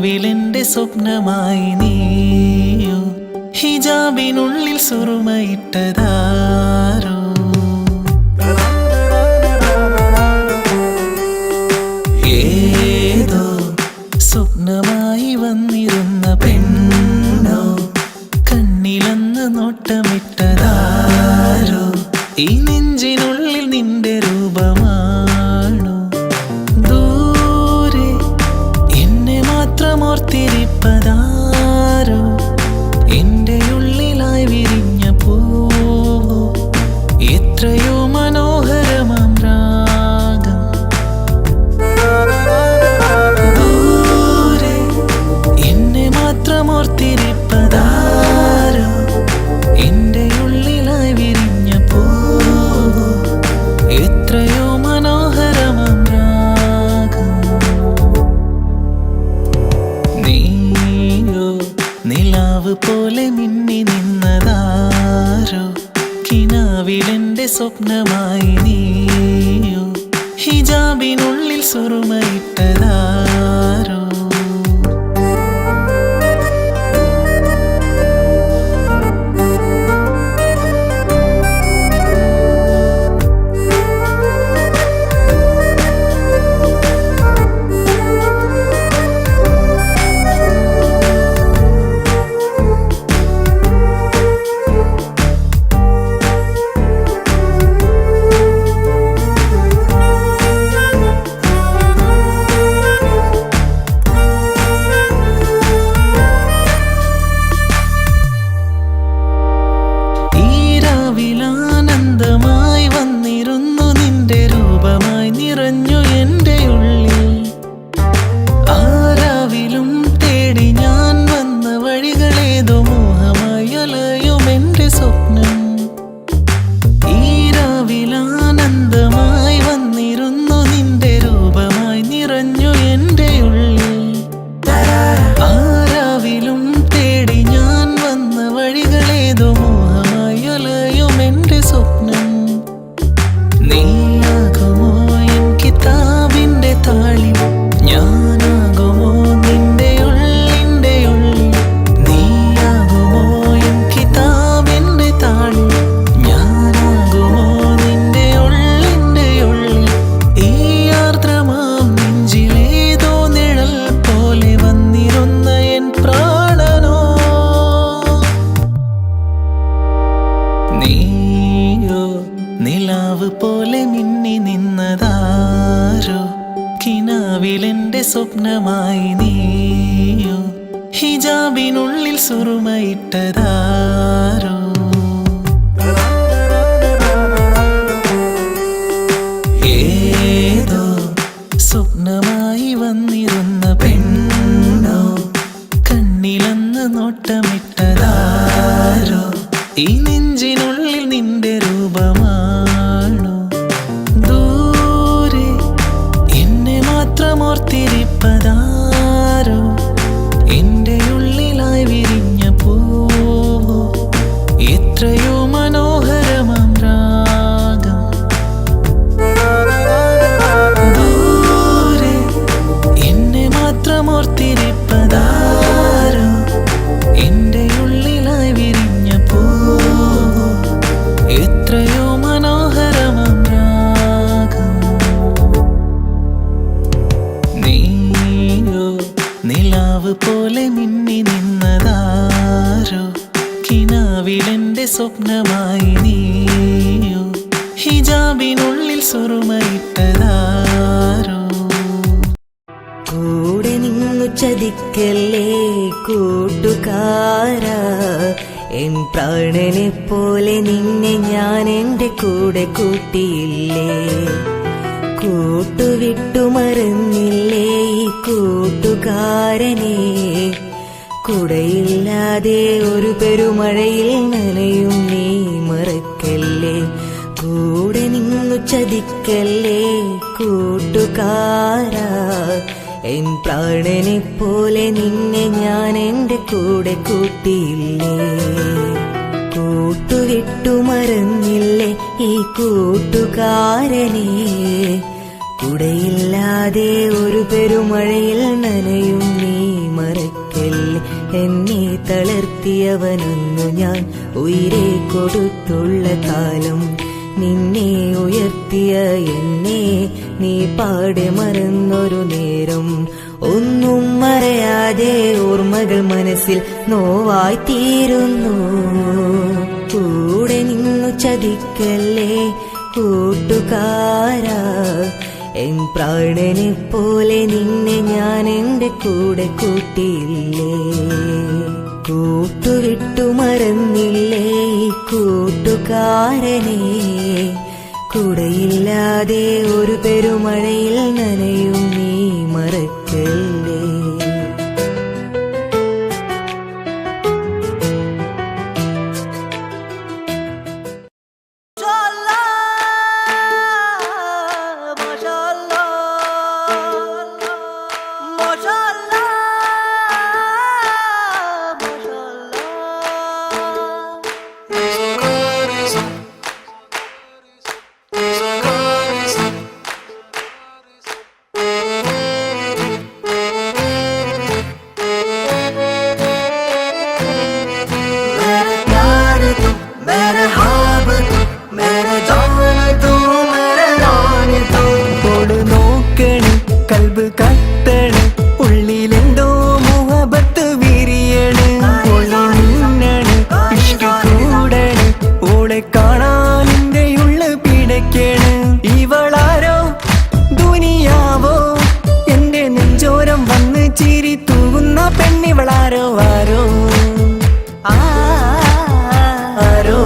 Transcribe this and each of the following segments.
കിനാവിലെന്റെ സ്വപ്നമായി നീയോ ഹിജാബിനുള്ളിൽ സുറുമയിട്ടതാരോ ഏതോ സ്വപ്നമായി വന്നിരുന്ന പെണ്ണോ കണ്ണിലന്ന് നോട്ടമിട്ടതാരോ ഈ നെഞ്ചിനുള്ളിൽ നിന്റെ രൂപമാണോ ദൂരെ എന്നെ മാത്രമോർത്തിരിപ്പതാരോ എന്റെ ഉള്ളിലായി വിരിഞ്ഞ പൂവോ എത്രയോ മനോഹരമാം രാഗം ദൂരെ എന്നെ മാത്രമോർത്തിരിപ്പതാരോ എന്റെ ഉള്ളിലായി വിരിഞ്ഞ പൂവോ എത്രയോ മനോഹരമാം രാഗം നീയോ നിലാവ് പോലെ മിന്നി നിന്നതാരോ കിനാവിലെന്റെ സ്വപ്നമായി നീയോ ഹിജാബിനുള്ളിൽ സുറുമയിട്ടതാരോ ആനന്ദമായി വന്നിരുന്നു നിന്റെ രൂപമായി നിറഞ്ഞു എൻ്റെ ഉള്ളിൽ ആരാവിലും തേടി ഞാൻ വന്ന വഴികളേതോ മോഹമായി അലയും എൻ്റെ സ്വപ്നം ഈ രാവിൽ ആനന്ദമായി വന്നിരുന്നു നിന്റെ രൂപമായി നിറഞ്ഞു എൻ്റെ ഉള്ളിൽ ആരാവിലും തേടി ഞാൻ വന്ന വഴികളേതോ മോഹമായി അലയും എൻ്റെ സ്വപ്നം നീയാകുമോ എൻ കിതാബിന്റെ താളിൽ ഞാനാകുമോ നിന്റെ ഉള്ളിൻ്റെ ഉള്ളിൽ നീയാകുമോ എൻ കിതാബിന്റെ താളിൽ ഞാനാകുമോ നിന്റെ ഉള്ളിൻ്റെ ഉള്ളിൽ ഈ ആർദ്രമാം നെഞ്ചിലേതോ നിഴൽ പോലെ വന്നിരുന്ന എൻ പ്രാണനോ നീയോ നിലാവ് പോലെ മിന്നി നിന്നതാരോ കിനാവിലെന്റെ സ്വപ്നമായി നീയോ ഹിജാബിനുള്ളിൽ സുറുമയിട്ടതാരോ ഏതോ സ്വപ്നമായി വന്നിരുന്ന പെണ്ണോ കണ്ണിലന്ന് നോട്ടമിട്ടതാരോ ഈ നെഞ്ചിനുള്ളിൽ നിന്റെ രൂപമാണോ ദൂരെ എന്നെ മാത്രമോർത്തിരിപ്പതാരോ എന്റെ ഉള്ളിലായി വിരിഞ്ഞ പൂവോ എത്രയോ മനോഹരമാം രാഗം ദൂരെ എന്നെ മാത്രമോർത്തിരിപ്പതാരോ എന്റെ ഉള്ളിലായി വിരിഞ്ഞ പൂവോ എത്രയോ മനോഹരമാം രാഗം നീയോ നിലാവ് പോലെ മിന്നി നിന്നതാരോ കിനാവിലെന്റെ സ്വപ്നമായി നീയോ ഹിജാബിനുള്ളിൽ സുറുമയിട്ടതാരോ കൂടെ നിന്നു ചതിക്കല്ലേ കൂട്ടുകാരാ എൻ പ്രാണനെ പോലെ നിന്നെ ഞാൻ എൻ്റെ കൂടെ കൂട്ടിയില്ലേ കൂട്ടുവിട്ടു മറന്നില്ലേ ഈ കൂട്ടുകാരനെ കുടയില്ലാതെ ഒരു പെരുമഴയിൽ നനയും നീ മറക്കല്ലേ കൂടെ നിന്നു ചതിക്കല്ലേ കൂട്ടുകാരാ എൻ പ്രാണനെ പോലെ നിന്നെ ഞാൻ എൻ്റെ കൂടെ കൂട്ടിയില്ലേ കൂട്ടുവിട്ടു മറന്നില്ലേ ഈ കൂട്ടുകാരനെ കുടയില്ലാതെ ഒരു പെരുമഴയിൽ നനയും നീ എന്നെ തളർത്തിയവനൊന്നു ഞാൻ ഉയിരെ കൊടുത്തുള്ള കാലം. നിന്നെ ഉയർത്തിയ എന്നെ നീ പാടെ മറന്നൊരു നേരം. ഒന്നും മറയാതെ ഓർമ്മകൾ മനസ്സിൽ നോവായി തീരുന്നു. കൂടെ നിന്നു ചതിക്കല്ലേ കൂട്ടുകാരാ, എൻ പ്രാണനെ പോലെ നിന്നെ ഞാൻ എന്റെ കൂടെ കൂട്ടിയില്ലേ. കൂട്ടുവിട്ടു മറന്നില്ലേ ഈ കൂട്ടുകാരനെ. കൂടെയില്ലാതെ ഒരു പെരുമഴയിൽ നനയും നീ മറക്കല്ലേ. കൽബ് കത്തണ് ഉള്ളിലെന്തോ മുഹബത്ത് വിരിയണ്. ഒളിമിന്നണ് ഇഷ്ക് കൂടണ് ഓളെ കാണാൻ എന്റെ ഉള്ളു പിടയ്ക്കണ്. ഇവളാരോ ദുനിയാവോ എന്റെ നെഞ്ചോരം വന്ന് ചിരി തൂകുന്ന പെണ്ണിവളാരോ ആരോ ആരോ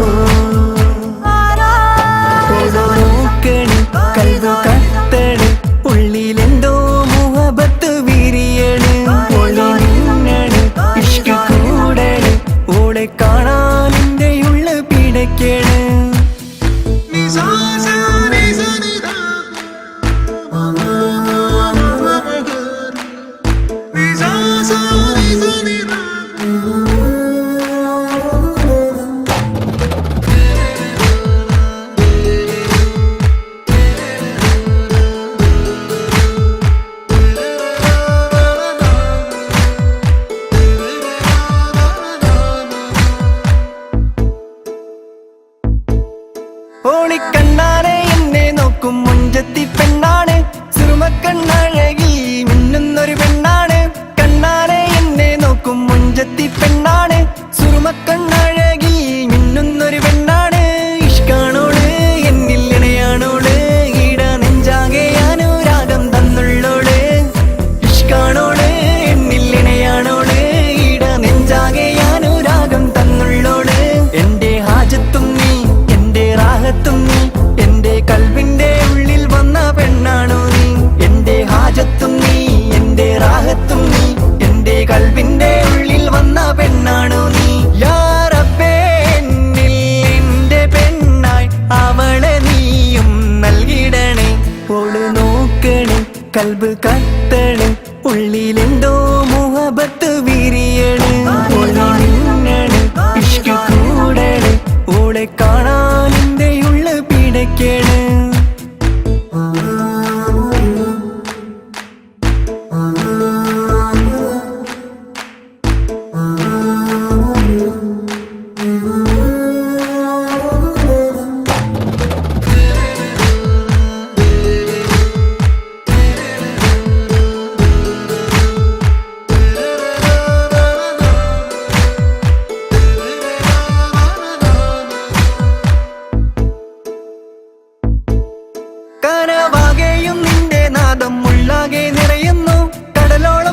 നോക്കണ് കൽബ് കത്തണ് ഉള്ളിലെന്തോ മുഹബത്ത് വിരിയണ്. ഒളിമിന്നണ് ഇഷ്ക് കൂടണ് ഓളെ കാണാൻ എന്റെ ഉള്ളു പിടയ്ക്കണ്. ഓളിക്കണ്ണാനെ എന്നെ നോക്കും മുഞ്ചത്തി പെണ്ണാണ്. സുറുമക്കണ്ണഴകി മിന്നുന്നൊരു പെണ്ണാണ്. കണ്ണാനെ എന്നെ നോക്കും മുഞ്ചത്തി പെണ്ണാണ്. സുറുമക്കണ്ണഴകി മിന്നുന്നൊരു പെണ്ണാണ്. ഇഷ്കാണോള് എന്നിൽ ഇണയാണോള് ഈട നെഞ്ചാകെ അനുരാഗം തന്നുള്ളോള്. ഇഷ്കാണോള് എന്നിൽ ഇണയാണോള് ഈട നെഞ്ചാകെ അനുരാഗം തന്നുള്ളോള്. എന്റെ ഹാജത്തും നീ എന്റെ റാഹത്തും നീ എന്റെ കൽബിന്റെ ഉള്ളിൽ വന്ന പെണ്ണാണോ നീ. എന്റെ ഹാജത്തും നീ എന്റെ റാഹത്തും നീ എന്റെ കൽബിന്റെ ഉള്ളിൽ വന്ന പെണ്ണാണോ നീ. യാ റബ്ബേ എന്നിൽ എന്റെ പെണ്ണായി അവളെ നീയും നൽകിടണേ. ഓള് നോക്കണേ കൽബ് കത്തണ് ഉള്ളിലെന്തോ മുഹബത്ത് വിരിയണ്. ഒളിമിന്നണ് ഇഷ്ക് കൂടണ് ഓളെ കാണാൻ എന്റെ ഉള്ളു പിടയ്ക്കണ്. കനവാകെയും നിന്റെ നാദം ഉള്ളാകെ നിറയുന്നു. കടലോളം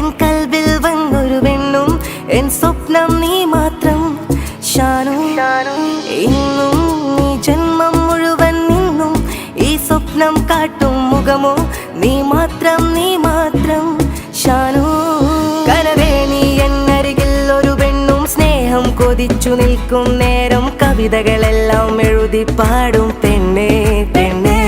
എൻ കൽബിൽ വന്നൊരു പെണ്ണും എൻ സ്വപ്നം നീ മാത്രം ഷാനു. ഇന്നും ഈ ജന്മം മുഴുവൻ നിന്നും ഈ സ്വപ്നം കാട്ടും മുഖമോ നീ മാത്രം നീ മാത്രം ഷാനു. കനവേ നീ എന്നരികിൽ ഒരു പെണ്ണും സ്നേഹം കൊതിച്ചു നിൽക്കും നേരം കവിതകളെല്ലാം എഴുതി പാടും പെണ്ണേ പെണ്ണേ.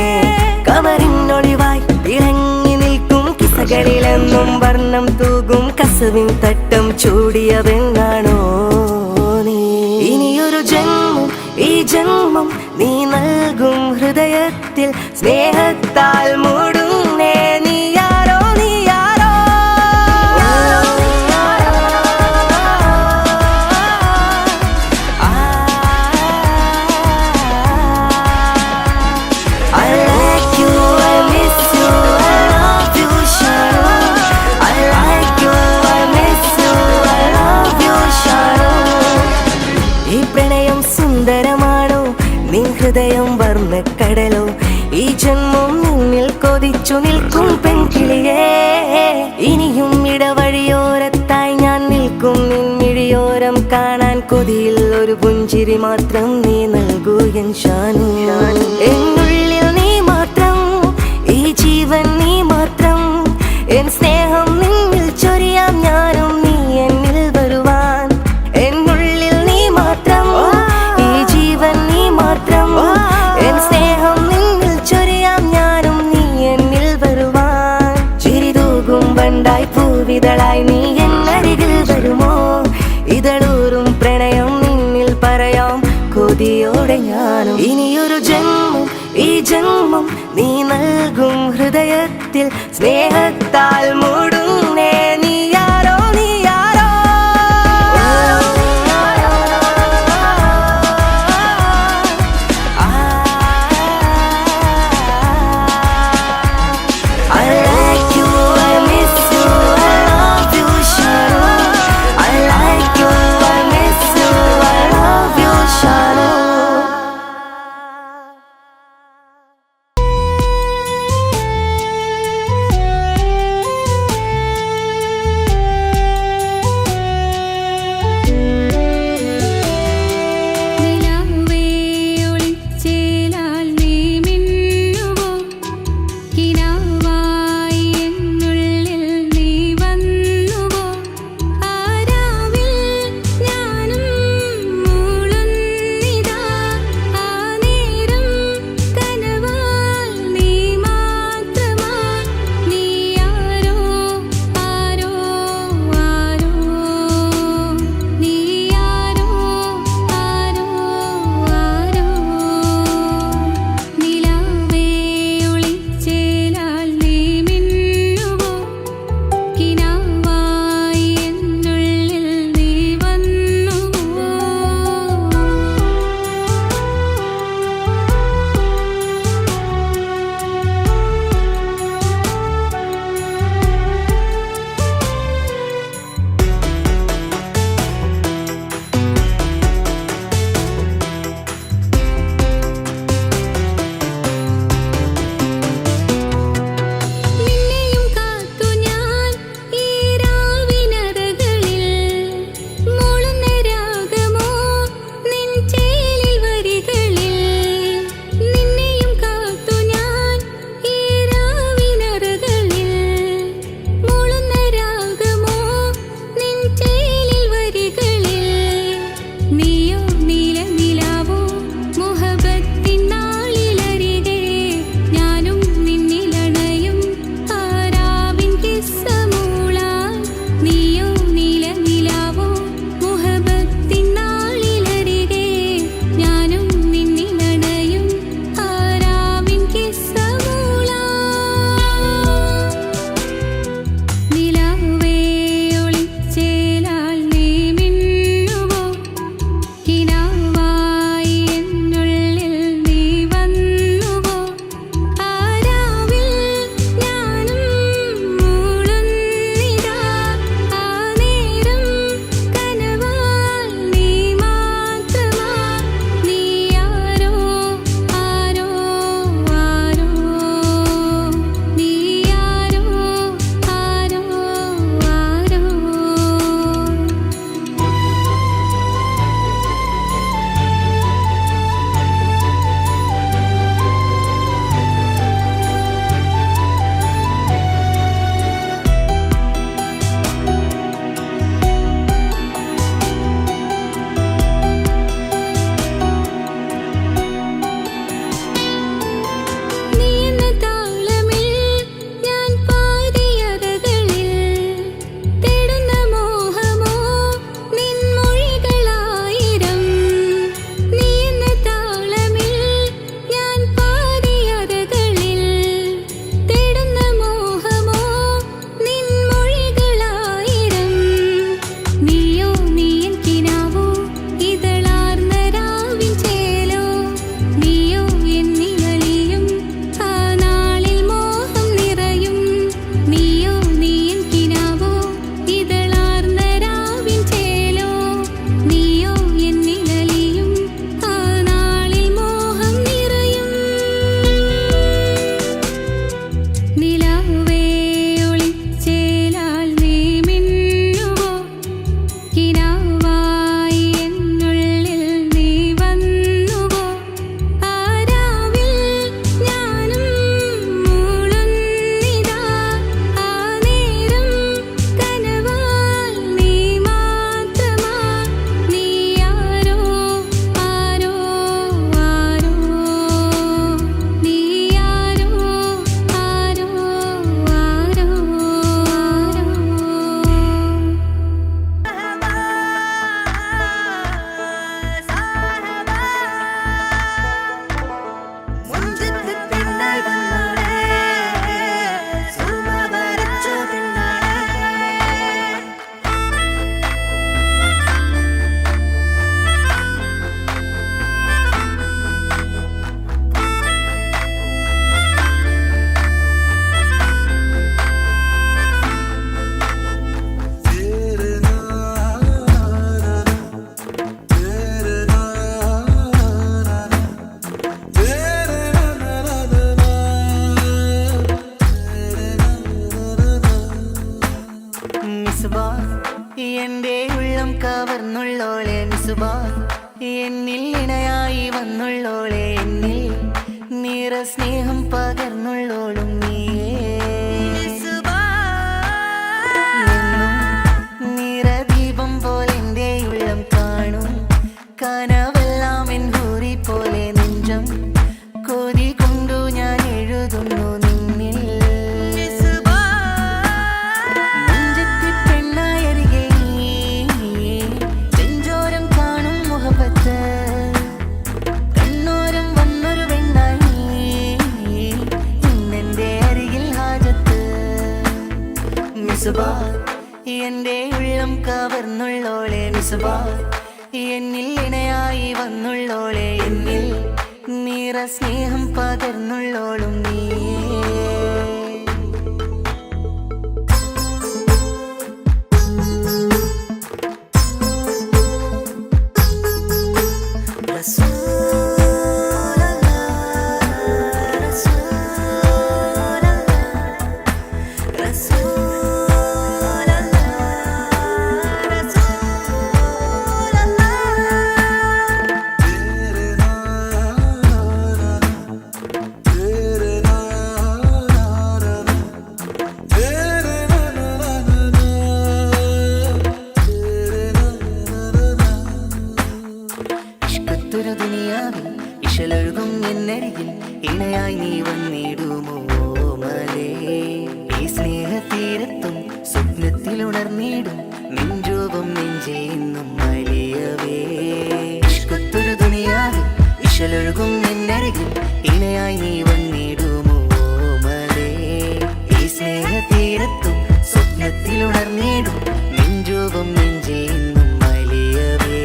കമറിനൊളിവായി തിളങ്ങി നിൽക്കും കിസകളിലെന്നും വർണ്ണം തൂകും കസവിൻ തട്ടം ചൂടിയ പെണ്ണാണോ നീ. ഇനിയൊരു ജന്മം ഈ ജന്മം നീ നൽകും ഹൃദയത്തിൽ സ്നേഹത്താൽ മൂടുന്നേ നീ യാരോ നീ Yaaro. I like you, I miss you, I love you, Shano. I like you, I miss you, I love you, Shano. ഈ പ്രണയം സുന്ദരമാണോ നിൻ ഹൃദയം വർണ്ണക്കടലോ ഈ ജന്മം നിന്നിൽ കൊതിച്ചു നിൽക്കും പെൺകിളിയേ. ഇനിയും ഇടവഴിയോരത്തായി ഞാൻ നിൽക്കും നിൻമിഴിയോരം കാണാൻ കൊതിയിൽ ഒരു പുഞ്ചിരി മാത്രം നീ നൽകൂ എൻ ഷാനു. എന്നുള്ളിൽ നീ മാത്രം ഈ ജീവൻ നീ മാത്രം എൻ സ്നേഹം നിന്നിൽ ചൊരിയാം ഞാനും നീ എന്നിൽ വരുവാൻ. എന്നുള്ളിൽ നീ മാത്രം ഈ ജീവൻ നീ മാത്രം എൻ സ്നേഹം നിന്നിൽ ചൊരിയാം ഞാനും നീ എന്നിൽ വരുവാൻ. ചിരിതൂകും വണ്ടായി പൂവിതളായി നീ എന്നരികിൽ വരുമോ ഇതളൂറും പ്രണയം നിന്നിൽ പറയാം കൊതിയോടെ ഞാനും. ഇനിയൊരു ജന്മം ഈ ജന്മം നീ നൽകും ഹൃദയത്തിൽ സ്നേഹത്താൽ മൂടുന്നേ നീ യാരോ നീ Yaaro. I like you, I miss you, I love you, Shano. I like you, I miss you, I love you, Shano. എന്റെ ഉള്ളം കവർന്നുള്ളോളെ മിസുബാ, എന്നിൽ ഇണയായി വന്നുള്ളോളെ, എന്നിൽ നിറ സ്നേഹം പകർന്നുള്ളോളും നീയേ. നിറദീപം പോലെ എന്റെ ഉള്ളം കാണും, കനവെല്ലാം എൻ ഹൂറി പോലെ നെഞ്ചം കൊതി കൊണ്ടു ഞാൻ എഴുതുന്നു നിന്നിൽ. നെഞ്ചത്തി പെണ്ണായരികെ ചെഞ്ചോരം കാണും മുഹബത്ത്, കണ്ണോരം വന്നൊരു പെണ്ണായി ഇന്നെന്റെ അരികിൽ ഹാജത്ത്. മിസുബാ, എന്റെ ഉള്ളം കവർന്നുള്ളോളെ മിസുബാ, എന്നിൽ ഇണയായി വന്നുള്ളോളെ, എന്നിൽ നിറ സ്നേഹം പകർന്നുള്ളോളും നീയേ. ദുനിയാവിൽ ഇശലൊഴുകും എന്നരികിൽ ഇണയായി നീ വന്നിടുമോ മലേ. ഈ സ്നേഹതീരത്തും സ്വപ്നത്തിലുണർന്നിടും നെഞ്ചോപം നെഞ്ചേന്നും മലിയവേ. ഇഷ്കത്തൊരു ദുനിയാവിൽ ഇശലൊഴുകും എന്നരികിൽ ഇണയായി നീ വന്നിടുമോ മലേ. ഈ സ്നേഹതീരത്തും സ്വപ്നത്തിലുണർന്നിടും നെഞ്ചോപം നെഞ്ചേന്നും മലിയവേ.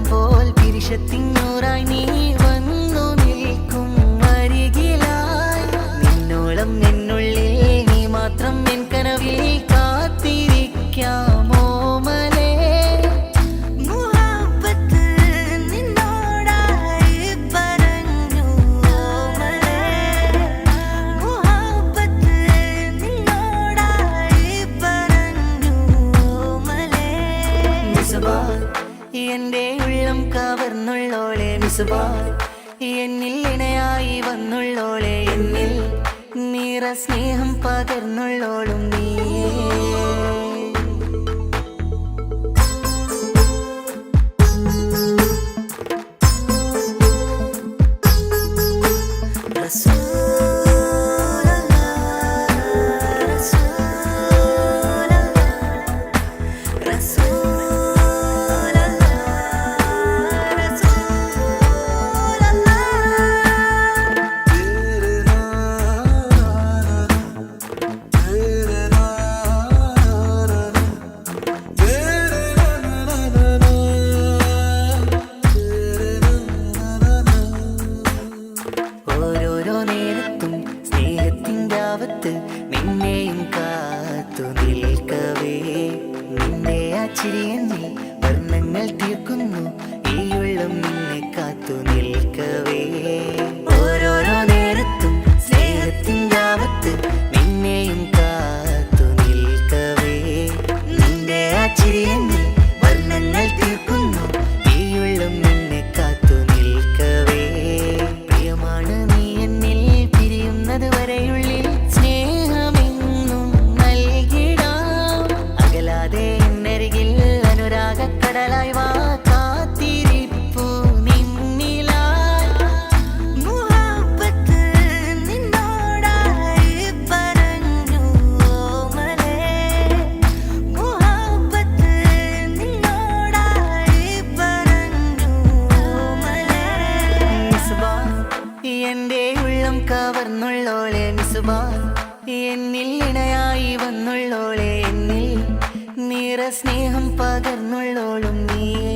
പോൽ പിരിശത്തിഞ്ഞൂറായി നീ വന്നു നിൽക്കും അരികിലായി, നിന്നോളം എന്നുള്ളിൽ നീ മാത്രം എൻ കനവിൽ കാത്തിരിക്കാമോ മലേ. മുഹബ്ബത്ത് നിന്നോടായി പറഞ്ഞു മലേ, മുഹബ്ബത്ത് നിന്നോടായി പറഞ്ഞു മലേ. മിസുബാ, എന്റെ ഉള്ളം കവർന്നുള്ളോളെ മിസുബാ, എന്നിൽ ഇണയായി വന്നുള്ളോളെ, എന്നിൽ നിറ സ്നേഹം പകർന്നുള്ളോളും നീയേ. നിന്നെയും കാത്തു നിൽക്കവേ, നിന്നെ ആ ചിരിയെന്നിൽ വർണ്ണങ്ങൾ തീർക്കുന്നു, ഈ ഉള്ളം നിന്നെ കാത്തു നിൽക്കവേ. ഓരോരോ നേരത്തും സ്നേഹത്തിൻ്റെ ആവത്ത് നിന്നെയും കാത്തു നിൽക്കവേ, നിന്റെ ആ ചിരിയെന്നിൽ വർണ്ണങ്ങൾ തീർക്കുന്നു, ഈ ഉള്ളം നിന്നെ കാത്തു നിൽക്കവേ. പ്രിയമാണ് നീ എന്നിൽ പിരിയുന്നത് വരെയുള്ളിൽ കടലായി വാ കാത്തിരിപ്പു നിന്നിലായി. മുഹബ്ബത്ത് നിന്നോടായി പറഞ്ഞു മലേ, മുഹബ്ബത്ത് നിന്നോടായി പറഞ്ഞു മലേ. മിസുബാ, എന്റെ ഉള്ളം കവർന്നുള്ളോളെ മിസുബാ, എന്നിൽ ഇണയായി വന്നുള്ളോളെ, എന്നിൽ നിറ സ്നേഹം പകർന്നുള്ളോളും നീയേ.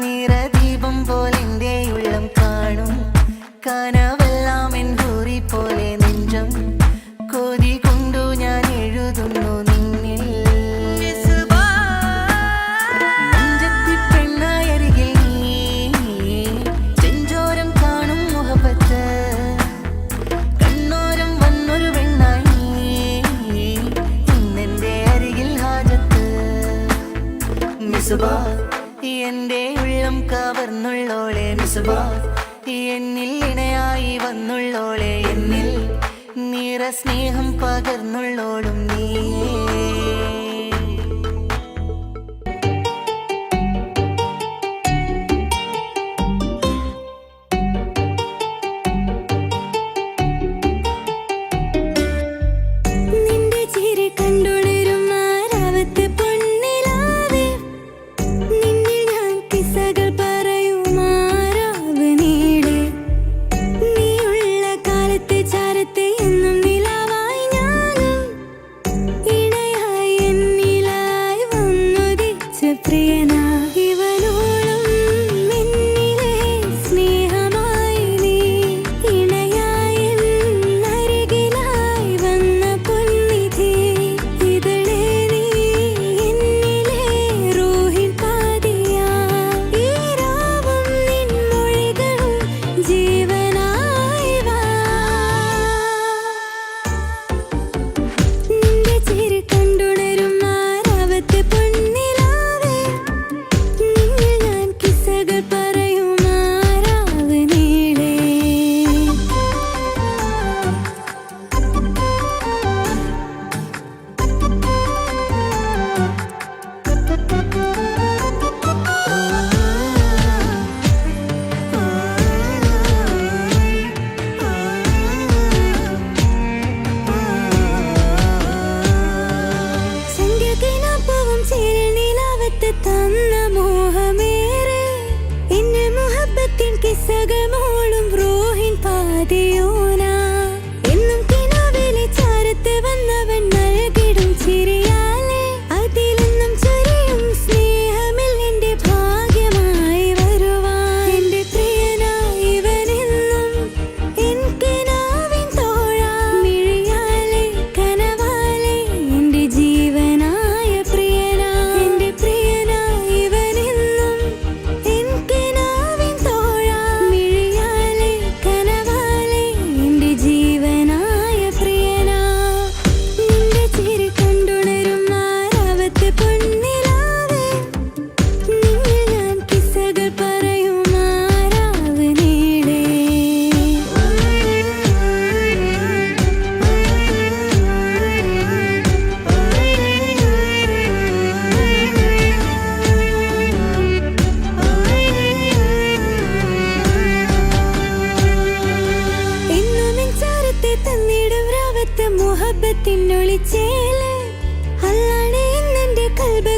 നിറദീപം പോലെ എന്റെ ഉള്ളം കാണും, കനവെല്ലാം എൻ ഹൂറി പോലെ നെഞ്ചം കൊതി കൊണ്ടു ഞാൻ എഴുതുന്നു നിന്നിൽ. നെഞ്ചത്തി പെണ്ണായരികിൽ നീ ചെഞ്ചോരം കാണും മുഹബത്ത്, കണ്ണോരം വന്നൊരു പെണ്ണ മിസുബാ എന്റെ ഉള്ളം കവർന്നുള്ളോളെ മിസുബാ എന്നിൽ ഇണയായി വന്നുള്ളോളെ എന്നിൽ നിറ സ്നേഹം പകർന്നുള്ളോളും നീയേ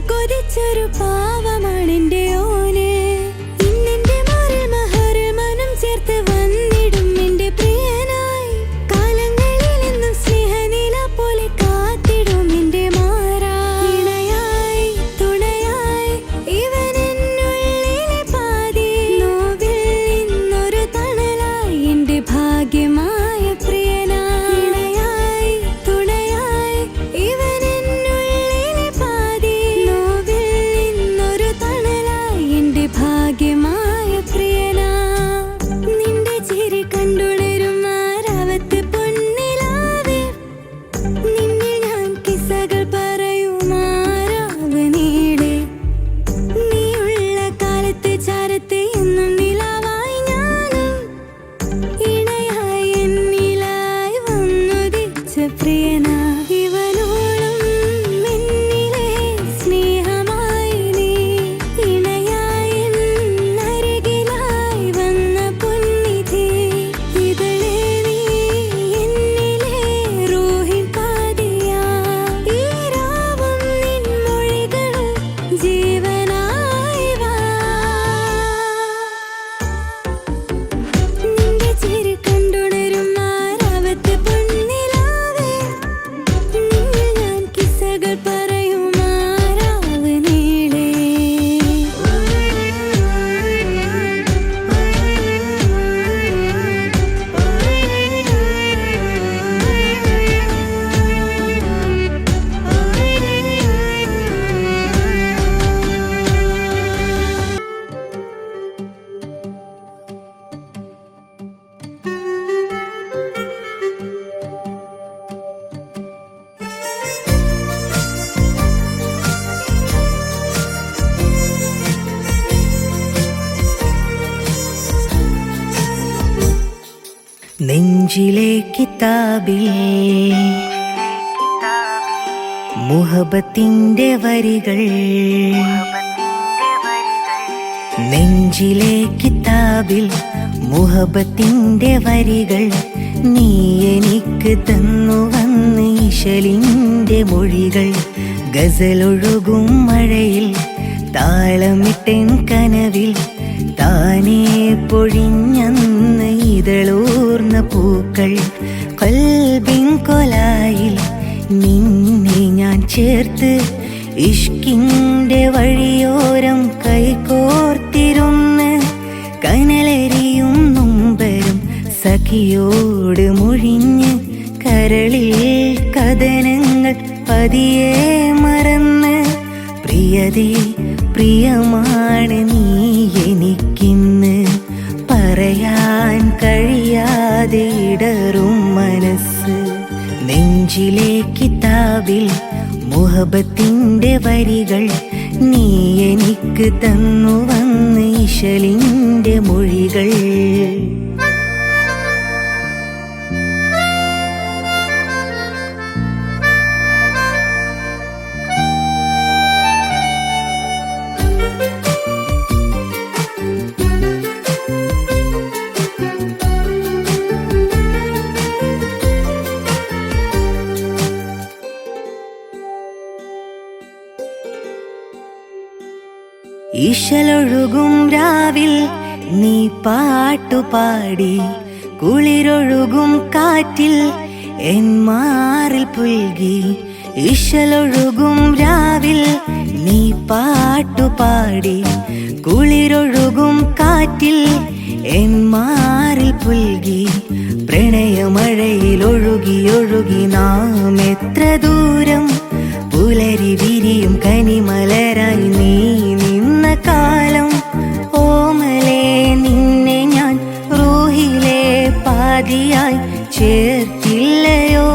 കൊതിച്ചൊരു പാവമാണെന്റെ ഓന് ഇന്നെന്റെ മാറിൽ മഹറിൽ മനം ചേർത്ത് വന്നിടും എന്റെ പ്രിയനായി കാലങ്ങളിൽ എന്നും സ്നേഹനില പോലെ കാത്തിടും എന്റെ മാറാ ഇണയായി തുണയായി ഇവൻ എന്നുള്ളിലെ പാതി നോവിൽ നിന്നൊരു തണലായി എന്റെ ഭാഗ്യമായ പ്രിയനായി ഇണയായി തുണയായി ഇവൻ എന്നുള്ളിലെ പാതി നോവിൽ നിന്നൊരു തണലായി എന്റെ ഭാഗ്യമായ പ്രിയനാ നിന്റെ ചിരി കണ്ടുണരും ആരാവത്ത് പൊന്നിലാവേ നിന്നിൽ ഞാൻ കിസ്സകൾ പറയും ആരാവ് നീളെ നീയുള്ള കാലത്ത് ചാരത്ത് എന്നും നിലാവായി ഞാനും ഇണയായി എന്നിലായി വന്നുദിച്ച പ്രിയനാ ഇവനോളം എന്നിലെ സ്നേഹമായി നീ ഇണയായി എന്നരികിലായി വന്ന പൊന്നിധി ഇതളേ നീ എന്നിലെ റൂഹിൻ പാതിയാ ഈ രാവും നിൻ മൊഴികളും ജീവനായി വാ നിന്റെ ചിരി കണ്ടുണരും ആരാവത്ത് പൊന്നിലാവേ നെഞ്ചിലെ കിതാബിൽ മുഹബത്തിന്റെ വരികൾ, നെഞ്ചിലെ കിതാബിൽ മുഹബത്തിന്റെ വരികൾ, നീ എനിക്ക് തന്നു വന്ന് ഇശലിന്റെ മൊഴികൾ. ഗസലൊഴുകും മഴയിൽ താളമിട്ടൻ കനവിൽ, താനേ പൊഴിഞ്ഞന്ന് ഇതളൂർന്ന പൂക്കൾ. കൽബിൻ കൊലായിൽ നിന്നെ ഞാൻ ചേർത്ത്, ഇഷ്കിന്റെ വഴിയോരം കൈകോർത്തിരുന്ന്, കനലെരിയും നൊമ്പരും സഖിയോട് മൊഴിഞ്ഞ്, കരളിൽ കഥനങ്ങൾ പതിയെ മറന്ന്. പ്രിയതേ പ്രിയമാണ് നീ എനിക്കിന്ന്, പറയാൻ കഴിയാതെ ഇടറും മനസ്സ്. നെഞ്ചിലെ കിതാബിൽ മുഹബത്തിന്റെ വരികൾ, നീ എനിക്ക് തന്നു വന്ന് ഇശലിന്റെ മൊഴികൾ. ഇശലൊഴുകും രാവിൽ നീ പാട്ടുപാടി, കുളിരൊഴുകും കാറ്റിൽ എൻ മാറിൽ പുൽകി. ഇശലൊഴുകും രാവിൽ നീ പാട്ടുപാടി, കുളിരൊഴുകും കാറ്റിൽ എൻ മാറിൽ പുൽകി. പ്രണയമഴയിൽ ഒഴുകി ഒഴുകി നാം എത്ര ദൂരം, പുലരി വിരിയും കനിമലരായി നീ നിന്ന കാലം. ഓമലേ നിന്നെ ഞാൻ റൂഹിലെ പാതിയായി ചേർത്തില്ലയോ,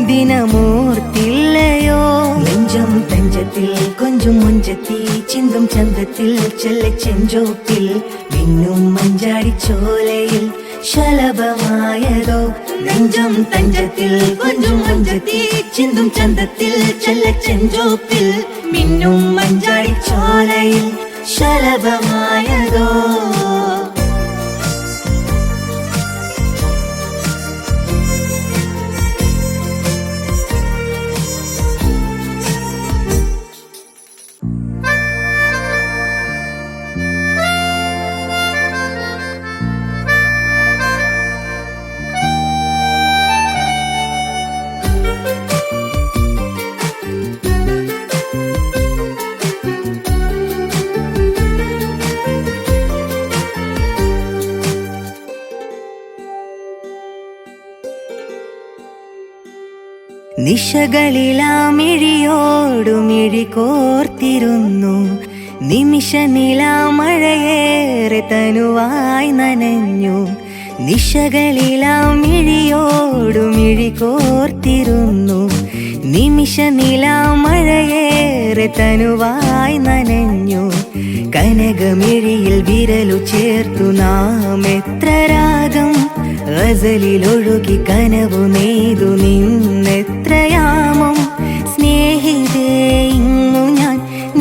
ദിനമോർത്തില്ലയോ. നെഞ്ചം തഞ്ചത്തിൽ കൊഞ്ചും മുഞ്ചത്തി, ചിന്തും ചന്തത്തിൽ ചെല്ലച്ചെഞ്ചോപ്പിൽ, മിന്നും മഞ്ചാടിച്ചോലയിൽ ശലഭമായതോ. നെഞ്ചം തഞ്ചത്തിൽ കൊഞ്ചും മുഞ്ചത്തി, ചിന്തും ചന്തത്തിൽ ചെല്ലച്ചെഞ്ചോപ്പിൽ, മിന്നും മഞ്ചാടിച്ചോലയിൽ ശലഭമായതോ. നിശകളിലാമിഴിയോടു മിഴി കോർത്തിരുന്നു, നിമിഷ നിലാമഴയേറെ തനുവായി നനഞ്ഞു. നിശകളിലാമിഴിയോടു മിഴി കോർത്തിരുന്നു, നിമിഷ നിലാമഴയേറെ തനുവായി നനഞ്ഞു. കനകമിഴിയിൽ വിരലു ചേർത്തു നാം എത്ര രാഗം, ഗസലിലൊഴുകി കനവു നെയ്തു നിന്നെത്രയാമം. സ്നേഹിതേ ഇന്നു ഞാൻ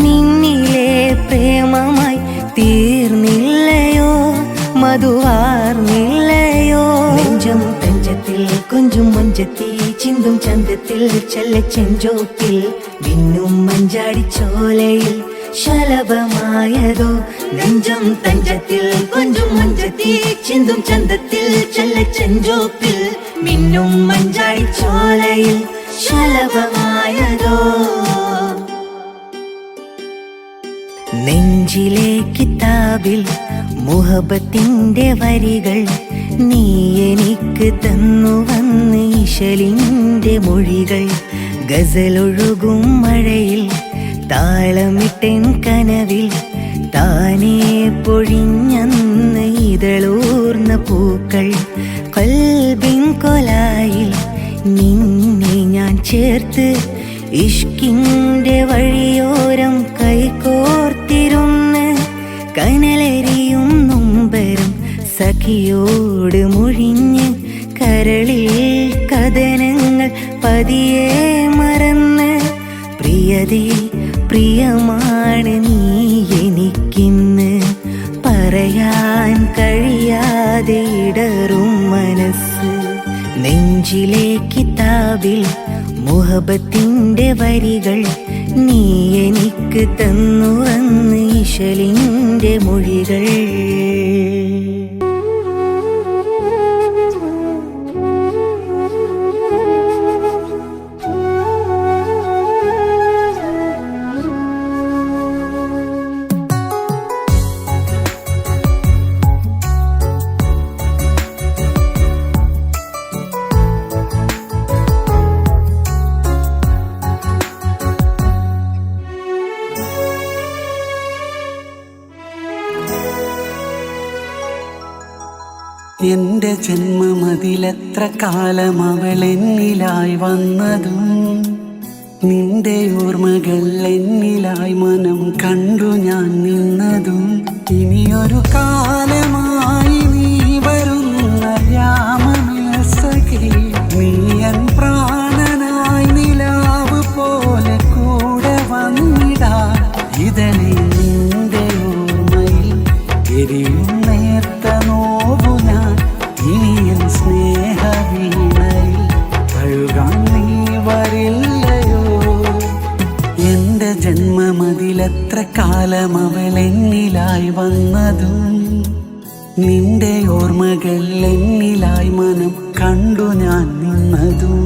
നിന്നിലെ പ്രേമമായി തീർന്നില്ലയോ, മധുവാർന്നില്ലയോ. നെഞ്ചം തഞ്ചത്തിൽ കൊഞ്ചും മഞ്ചത്തി, ചിന്തും ചന്തത്തിൽ ചെല്ലച്ചെഞ്ചോപ്പിൽ, മിന്നും മഞ്ചാടിച്ചോലയിൽ ശലഭമായതോ. നെഞ്ചം തഞ്ചത്തിൽ കൊഞ്ചും മഞ്ചത്തി, ചിന്തും ചന്തത്തിൽ ചെല്ലച്ചെഞ്ചോപ്പിൽ, മിന്നും മഞ്ചാടിച്ചോലയിൽ ശലഭമായതോ. നെഞ്ചിലെ കിതാബിൽ മുഹബത്തിന്റെ വരികൾ, നീ എനിക്ക് തന്നു വന്ന് ഇശലിന്റെ മൊഴികൾ. ഗസലൊഴുകും മഴയിൽ താളമിട്ടൻ കനവിൽ, താനേ പൊഴിഞ്ഞന്ന് ഇതളൂർന്ന പൂക്കൾ. കൽബിൻ കൊലായിൽ നിന്നെ ഞാൻ ചേർത്ത്, ഇഷ്കിന്റെ വഴിയോരം കൈകോർത്തിരുന്ന്, കനലെരിയും നൊമ്പരും സഖിയോട് മൊഴിഞ്ഞ്, കരളിൽ കഥനങ്ങൾ പതിയെ മറന്ന് പ്രിയതേ പ്രിയമാണ് നീ എനിക്കിന്ന് പറയാൻ കഴിയാതെ ഇടറും മനസ്സ് നെഞ്ചിലെ കിതാബിൽ മുഹബത്തിന്റെ വരികൾ നീ എനിക്ക് തന്നു അന്ന് ഇശലിന്റെ മൊഴികൾ എന്റെ ജന്മമതിലെത്ര കാലം അവൾ എന്നിലായി വന്നതും നിന്റെ ഓർമ്മകൾ എന്നിലായി മനം കണ്ടു ഞാൻ നിന്നതും ഇനിയൊരു കാലമായി നീ വരുന്ന യാമസഖി നീ എൻ പ്രാണനായി നിലാവ് പോലെ കൂടെ വന്നിടാ ഇതളെ നിന്റെ ഓർമ്മയിൽ എരിയും നേർത്ത നോവു ഞാൻ ഇനിയൻ സ്നേഹവീണയിൽ കഴുകാൻ നീ വരില്ലയോ എന്റെ ജന്മമതിലെത്ര കാലം അവൾ എന്നിലായി വന്നതും നിന്റെ ഓർമ്മകൾ എന്നിലായി മനം കണ്ടു ഞാൻ നിന്നതും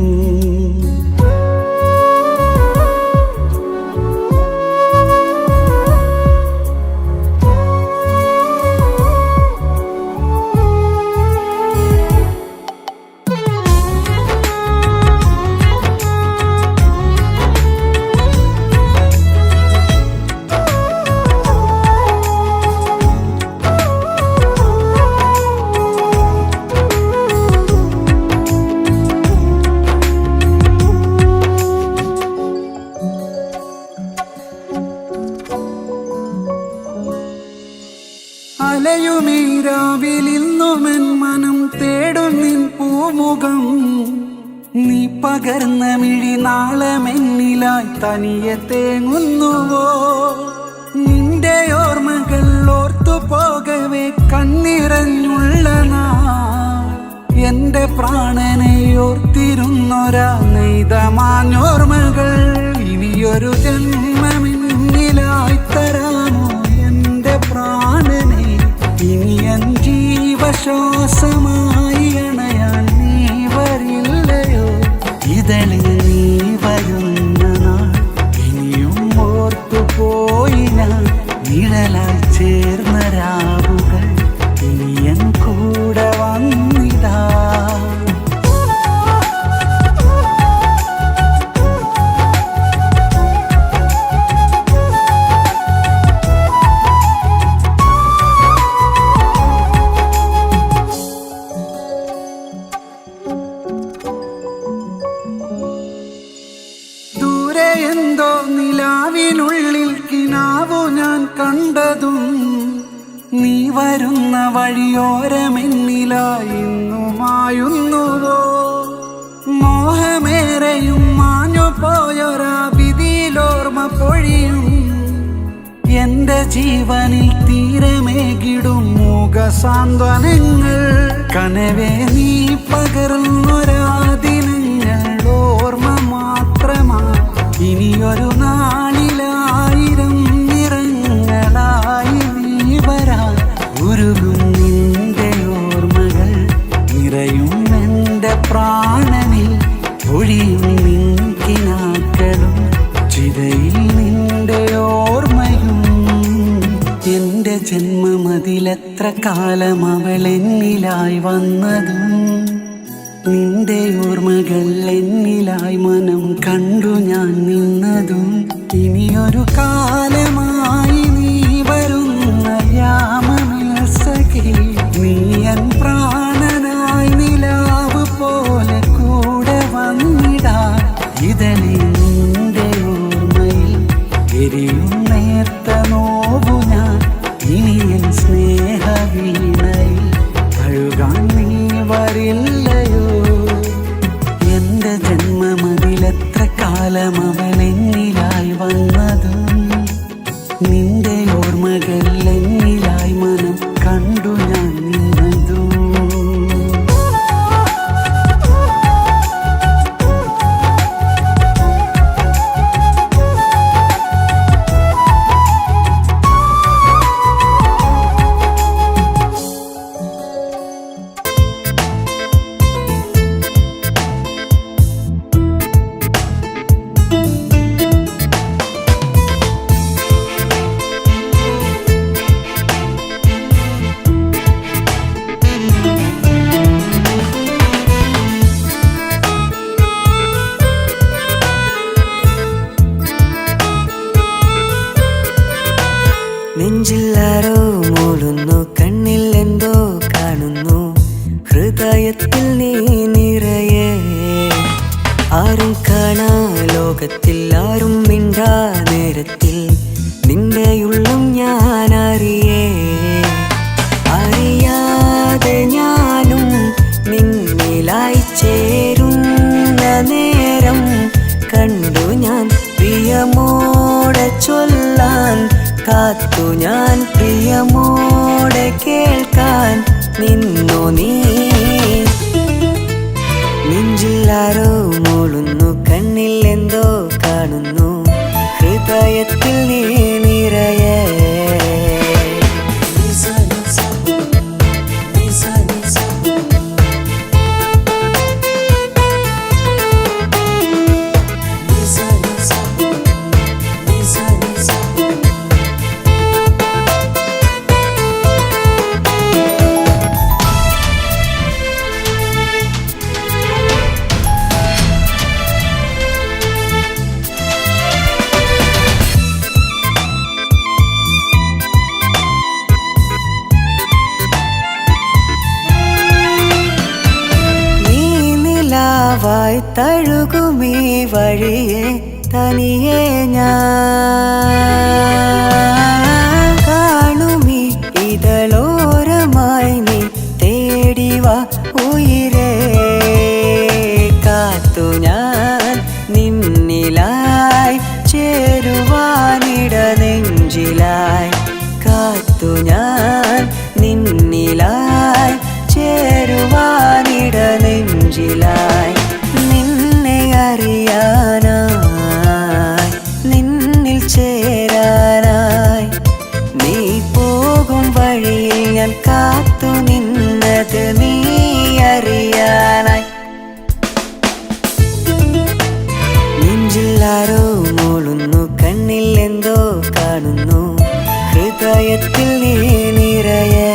അലയുമീരാവിലിന്നുമെൻ മനം തേടും നിൻ പൂമുഖം നീ പകർന്ന മിഴി നാളമെന്നിലായി തനിയെ തേങ്ങുന്നുവോ നിന്റെ ഓർമ്മകൾ ഓർത്തു പോകവേ കണ്ണിറഞ്ഞുള്ള നാൾ എന്റെ പ്രാണനെ ഓർത്തിരുന്നൊരാ നെയ്തമാഞ്ഞോർമ്മകൾ ഇനിയൊരു ജന്മമെന്നിലായി തരാമോ എന്റെ പ്രാണനെ ഇനി എൻ ജീവശ്വാസമായി അണയാൻ നീ വരില്ലയോ ഇതളെ നീ വരുന്ന നാൾ ഇനിയും ഓർത്തുപോയി ഞാൻ നിഴലായി ചേർന്ന രാവുകൾ ഇനി എൻ കൂടെ വന്നിടാ എന്തോ നിലാവിനുള്ളിൽ കിനാവു ഞാൻ കണ്ടതും നീ വരുന്ന വഴിയോരമെന്നിലായി ഇന്നുമായുന്നുവോ മോഹമേറെയും മാഞ്ഞു പോയൊരാ വിധിയിലോർമ്മ പൊഴിയും എന്റെ ജീവനിൽ തീരമേകിടും മുഖസാന്ത്വനങ്ങൾ കനവേ നീ പകർന്നൊരാ ദിനങ്ങൾ ഓർമ്മ മാത്രമായി ഇനിയൊരു നാളിലായിരം നിറങ്ങളായി നീ വരാൻ ഉരുകും നിന്റെ ഓർമ്മകൾ നിറയും എൻ്റെ പ്രാണനിൽ ഒഴിയും നിൻകിനാക്കളും ചിതയിൽ നിന്റെ ഓർമ്മയും എൻ്റെ ജന്മമതിലെത്ര കാലം അവൾ എന്നിലായി വന്നതും നിന്റെ ഓർമ്മകൾ എന്നിലായി മനം കണ്ടു ഞാൻ നിന്നതും ഇനിയൊരു കാലമായി നീ വരുന്ന യാമസഖി നീ എൻ പ്രാണനായി നിലാവ് പോലെ കൂടെ വന്നിടാ ഇതളെ നിന്റെ ഓർമ്മയിൽ എരിയും നേർത്ത നോവു ഞാൻ ഇനിയൻ സ്നേഹവീണയിൽ കഴുകാൻ നീ വരില്ലയോ കാലം അവളെന്നിലായി വന്നതും നിന്റെ ഓർമ്മകൾ എന്നിലായി മനം കണ്ടു ഞാൻ നിന്നതും നെഞ്ചില്ലാരോ മൂളുന്നു, കണ്ണിൽ എന്തോ കാണുന്നു, ഹൃദയത്തിൽ നീ നിറയെ. ആരും കാണാ ലോകത്തിൽ, ആരും മിണ്ടാ നേരത്തിൽ, നിന്റെയുള്ളും ഞാൻ അറിയേ. അറിയാതെ ഞാനും നിന്നിലായി ചേരുന്ന നേരം കണ്ടു ഞാൻ പ്രിയമോടെ ചൊല്ലാൻ കാത്തു ഞാൻ പ്രിയമോടെ കേൾക്കാൻ നിന്നു നീ. നെഞ്ചില്ലാരോ മൂളുന്നു, കണ്ണിൽ എന്തോ കാണുന്നു, ഹൃദയത്തിൽ നീ നിറയെ. വായി തഴുകുമീ വഴിയെ തനിയെ ഞാൻ കാണുമീ ഇതളോരമായി നീ തേടിവാ ഉയിരേ. കാത്തു ഞാൻ നിന്നിലായി ചേരുവാനിട നെഞ്ചിലായി, കാത്തു ഞാൻ നിന്നിലായി ചേരുവാനിട നെഞ്ചിലായി. നിന്നെ അറിയാനായി, നിന്നിൽ ചേരാനായി, നീ പോകും വഴിയിൽ ഞാൻ കാത്തു നിന്നത് നീ അറിയാനായി. നെഞ്ചില്ലാരോ മൂളുന്നു, കണ്ണിൽ എന്തോ കാണുന്നു, ഹൃദയത്തിൽ നീ നിറയെ.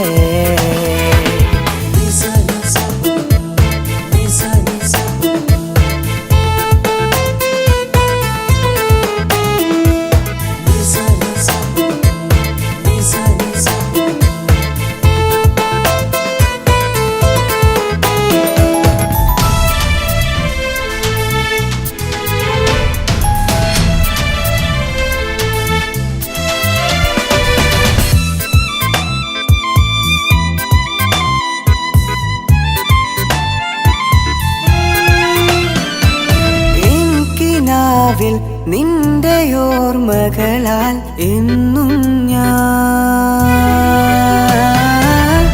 നിന്റെ ഓർമ്മകളാൽ എന്നും ഞാൻ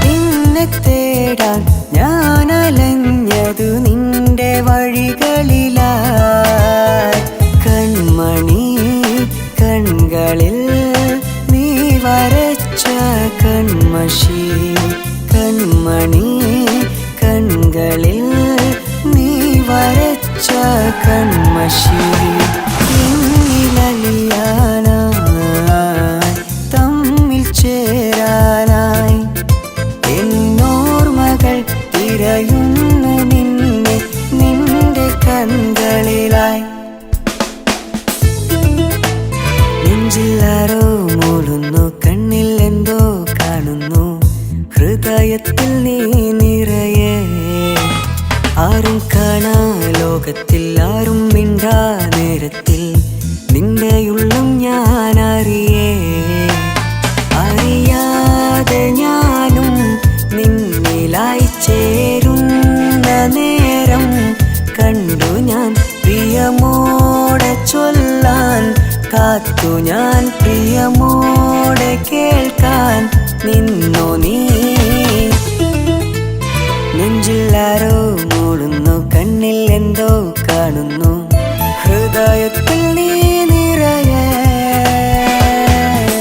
നിന്നെ തേടാൻ ഞാൻ അലഞ്ഞതു നിന്റെ വഴികളിലായി. കൺമണി കൺകളിൽ നീ വരച്ച കൺമഷി, കൺമണി കൺകളിൽ നീ വരച്ച കൺമഷി. തമ്മിൽ ചേരാനായി എന്നോർമകൾ തിരയുന്നു നിന്നെ നിന്റെ കൺകളിലായി. നെഞ്ചില്ലാരോ മൂളുന്നു, കണ്ണിൽ എന്തോ കാണുന്നു, ഹൃദയത്തിൽ നീ നിറയെ. ആരും കാണാ ലോകത്തിൽ, ആരും മിണ്ടാ നേരത്തിൽ, നിന്റെയുള്ളും ഞാൻ അറിയേ. അറിയാതെ ഞാനും നിന്നിലായി ചേരുന്ന നേരം കണ്ടു ഞാൻ പ്രിയമോ കാത്തു ഞാൻ പ്രിയമോടെ കേൾക്കാൻ നിന്നോ നീ